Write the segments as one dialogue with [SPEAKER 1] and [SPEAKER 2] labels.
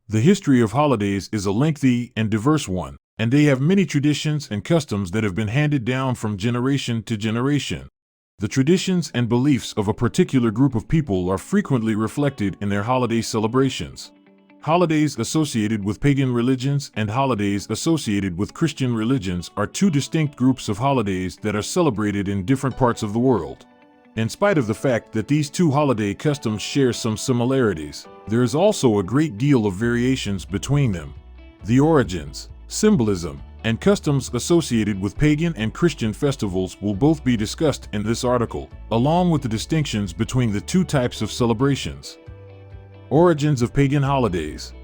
[SPEAKER 1] The history of holidays is a lengthy and diverse one, and they have many traditions and customs that have been handed down from generation to generation. The traditions and beliefs of a particular group of people are frequently reflected in their holiday celebrations. Holidays associated with pagan religions and holidays associated with Christian religions are two distinct groups of holidays that are celebrated in different parts of the world. In spite of the fact that these two holiday customs share some similarities, there is also a great deal of variations between them. The origins, symbolism, and customs associated with pagan and Christian festivals will both be discussed in this article, along with the distinctions between the two types of celebrations. Origins of pagan holidays.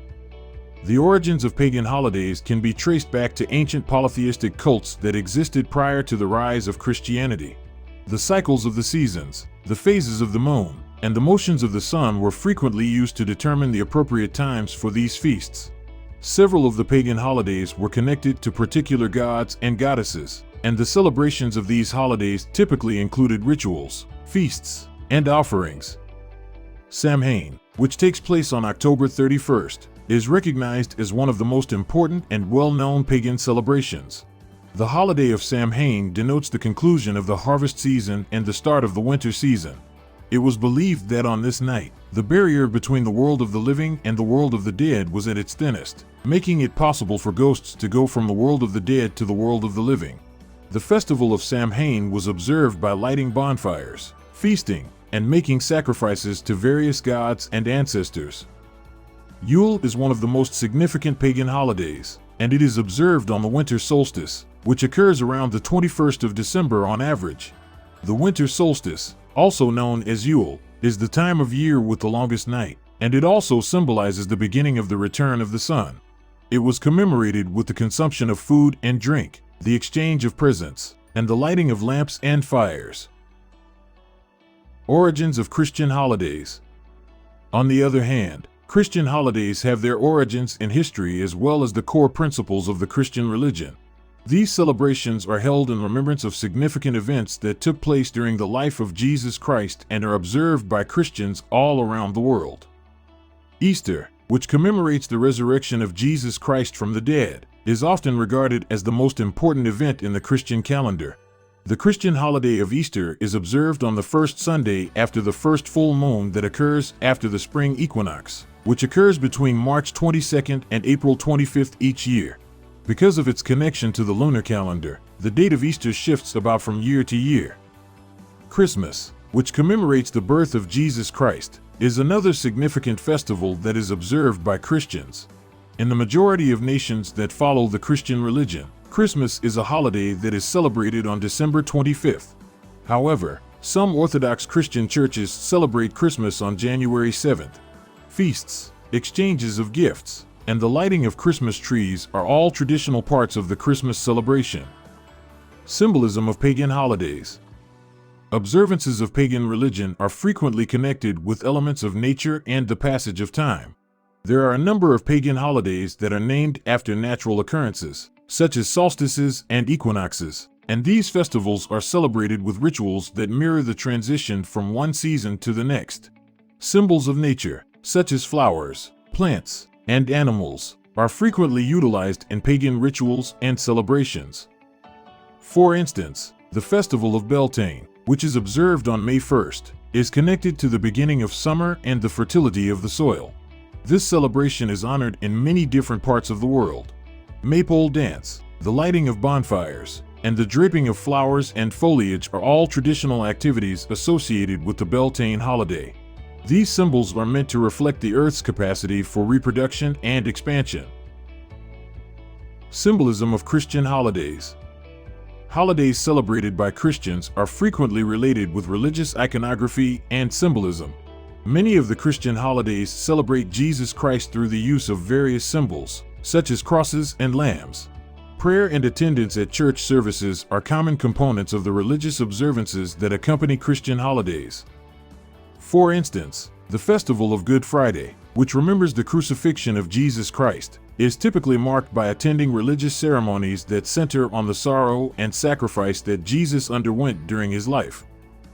[SPEAKER 1] The origins of pagan holidays can be traced back to ancient polytheistic cults that existed prior to the rise of Christianity. The cycles of the seasons, the phases of the moon, and the motions of the sun were frequently used to determine the appropriate times for these feasts. Several of the pagan holidays were connected to particular gods and goddesses, and the celebrations of these holidays typically included rituals, feasts, and offerings. Samhain, which takes place on October 31st, is recognized as one of the most important and well-known pagan celebrations. The holiday of Samhain denotes the conclusion of the harvest season and the start of the winter season. It was believed that on this night, the barrier between the world of the living and the world of the dead was at its thinnest, making it possible for ghosts to go from the world of the dead to the world of the living. The festival of Samhain was observed by lighting bonfires, feasting, and making sacrifices to various gods and ancestors. Yule is one of the most significant pagan holidays, and it is observed on the winter solstice, which occurs around the 21st of December on average. The winter solstice, also known as Yule, is the time of year with the longest night, and it also symbolizes the beginning of the return of the sun. It was commemorated with the consumption of food and drink, the exchange of presents, and the lighting of lamps and fires. Origins of Christian holidays. On the other hand, Christian holidays have their origins in history as well as the core principles of the Christian religion. These celebrations are held in remembrance of significant events that took place during the life of Jesus Christ and are observed by Christians all around the world. Easter, which commemorates the resurrection of Jesus Christ from the dead, is often regarded as the most important event in the Christian calendar. The Christian holiday of Easter is observed on the first Sunday after the first full moon that occurs after the spring equinox, which occurs between March 22nd and April 25th each year. Because of its connection to the lunar calendar, the date of Easter shifts about from year to year. Christmas, which commemorates the birth of Jesus Christ, is another significant festival that is observed by Christians. In the majority of nations that follow the Christian religion, Christmas is a holiday that is celebrated on December 25th. However, some Orthodox Christian churches celebrate Christmas on January 7th. Feasts, exchanges of gifts, and the lighting of Christmas trees are all traditional parts of the Christmas celebration. Symbolism of pagan holidays. Observances of pagan religion are frequently connected with elements of nature and the passage of time. There are a number of pagan holidays that are named after natural occurrences, such as solstices and equinoxes, and these festivals are celebrated with rituals that mirror the transition from one season to the next. Symbols of nature, such as flowers, plants, and animals, are frequently utilized in pagan rituals and celebrations. For instance, the festival of Beltane, which is observed on May 1st, is connected to the beginning of summer and the fertility of the soil. This celebration is honored in many different parts of the world. Maypole dance, the lighting of bonfires, and the draping of flowers and foliage are all traditional activities associated with the Beltane holiday. These symbols are meant to reflect the Earth's capacity for reproduction and expansion. Symbolism of Christian holidays. Holidays celebrated by Christians are frequently related with religious iconography and symbolism. Many of the Christian holidays celebrate Jesus Christ through the use of various symbols, such as crosses and lambs. Prayer and attendance at church services are common components of the religious observances that accompany Christian holidays. For instance, the festival of Good Friday, which remembers the crucifixion of Jesus Christ, is typically marked by attending religious ceremonies that center on the sorrow and sacrifice that Jesus underwent during his life.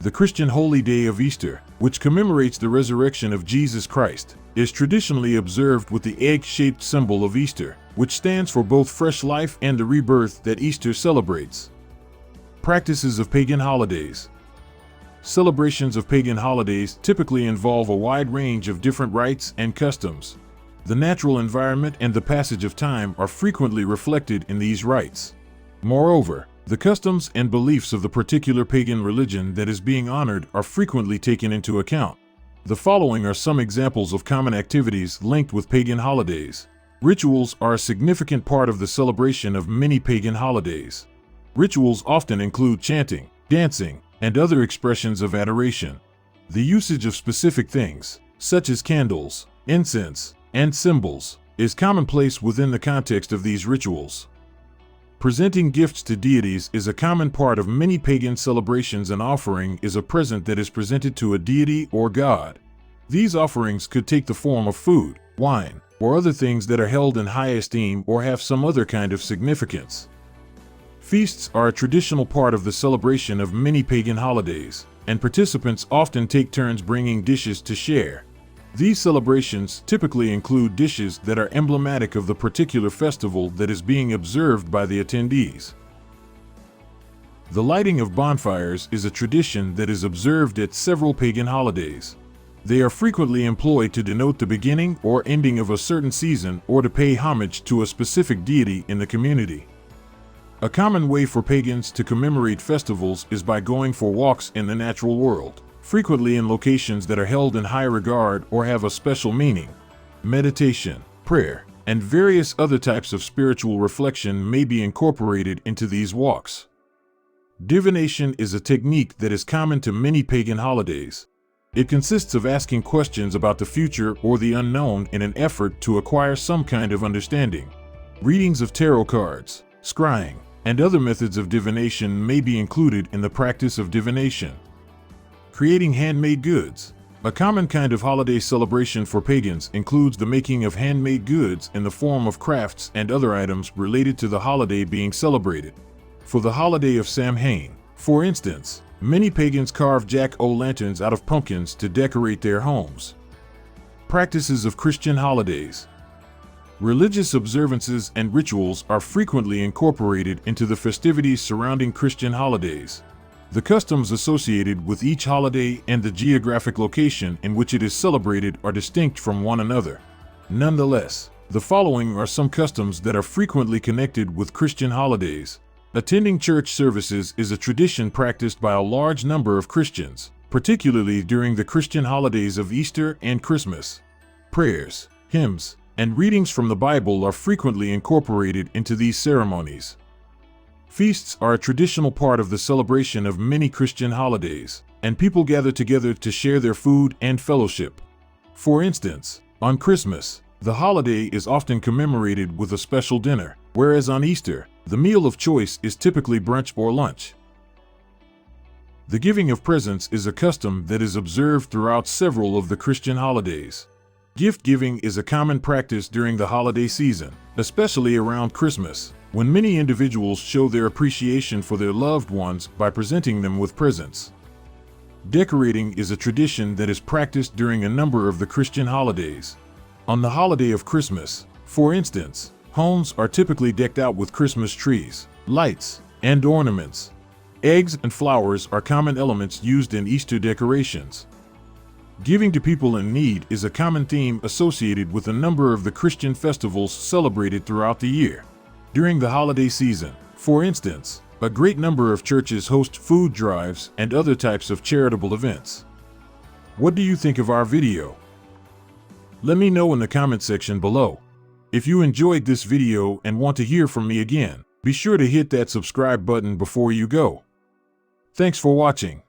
[SPEAKER 1] The Christian holy day of Easter, which commemorates the resurrection of Jesus Christ, is traditionally observed with the egg-shaped symbol of Easter, which stands for both fresh life and the rebirth that Easter celebrates. Practices of pagan holidays. Celebrations of pagan holidays typically involve a wide range of different rites and customs. The natural environment and the passage of time are frequently reflected in these rites. Moreover, the customs and beliefs of the particular pagan religion that is being honored are frequently taken into account. The following are some examples of common activities linked with pagan holidays. Rituals are a significant part of the celebration of many pagan holidays. Rituals often include chanting, dancing, and other expressions of adoration. The usage of specific things, such as candles, incense, and symbols, is commonplace within the context of these rituals. Presenting gifts to deities is a common part of many pagan celebrations. An offering is a present that is presented to a deity or god. These offerings could take the form of food, wine, or other things that are held in high esteem or have some other kind of significance. Feasts are a traditional part of the celebration of many pagan holidays, and participants often take turns bringing dishes to share. These celebrations typically include dishes that are emblematic of the particular festival that is being observed by the attendees. The lighting of bonfires is a tradition that is observed at several pagan holidays. They are frequently employed to denote the beginning or ending of a certain season or to pay homage to a specific deity in the community. A common way for pagans to commemorate festivals is by going for walks in the natural world, frequently in locations that are held in high regard or have a special meaning. Meditation, prayer, and various other types of spiritual reflection may be incorporated into these walks. Divination is a technique that is common to many pagan holidays. It consists of asking questions about the future or the unknown in an effort to acquire some kind of understanding. Readings of tarot cards, scrying, and other methods of divination may be included in the practice of divination. Creating handmade goods. A common kind of holiday celebration for pagans includes the making of handmade goods in the form of crafts and other items related to the holiday being celebrated. For the holiday of Samhain, for instance, many pagans carve jack-o'-lanterns out of pumpkins to decorate their homes. Practices of Christian holidays. Religious observances and rituals are frequently incorporated into the festivities surrounding Christian holidays. The customs associated with each holiday and the geographic location in which it is celebrated are distinct from one another. Nonetheless, the following are some customs that are frequently connected with Christian holidays. Attending church services is a tradition practiced by a large number of Christians, particularly during the Christian holidays of Easter and Christmas. Prayers, hymns, and readings from the Bible are frequently incorporated into these ceremonies. Feasts are a traditional part of the celebration of many Christian holidays, and people gather together to share their food and fellowship. For instance, on Christmas, the holiday is often commemorated with a special dinner, whereas on Easter, the meal of choice is typically brunch or lunch. The giving of presents is a custom that is observed throughout several of the Christian holidays. Gift giving is a common practice during the holiday season, especially around Christmas, when many individuals show their appreciation for their loved ones by presenting them with presents. Decorating is a tradition that is practiced during a number of the Christian holidays. On the holiday of Christmas, for instance, homes are typically decked out with Christmas trees, lights, and ornaments. Eggs and flowers are common elements used in Easter decorations. Giving to people in need is a common theme associated with a number of the Christian festivals celebrated throughout the year. During the holiday season, for instance, a great number of churches host food drives and other types of charitable events. What do you think of our video? Let me know in the comment section below. If you enjoyed this video and want to hear from me again, be sure to hit that subscribe button before you go. Thanks for watching.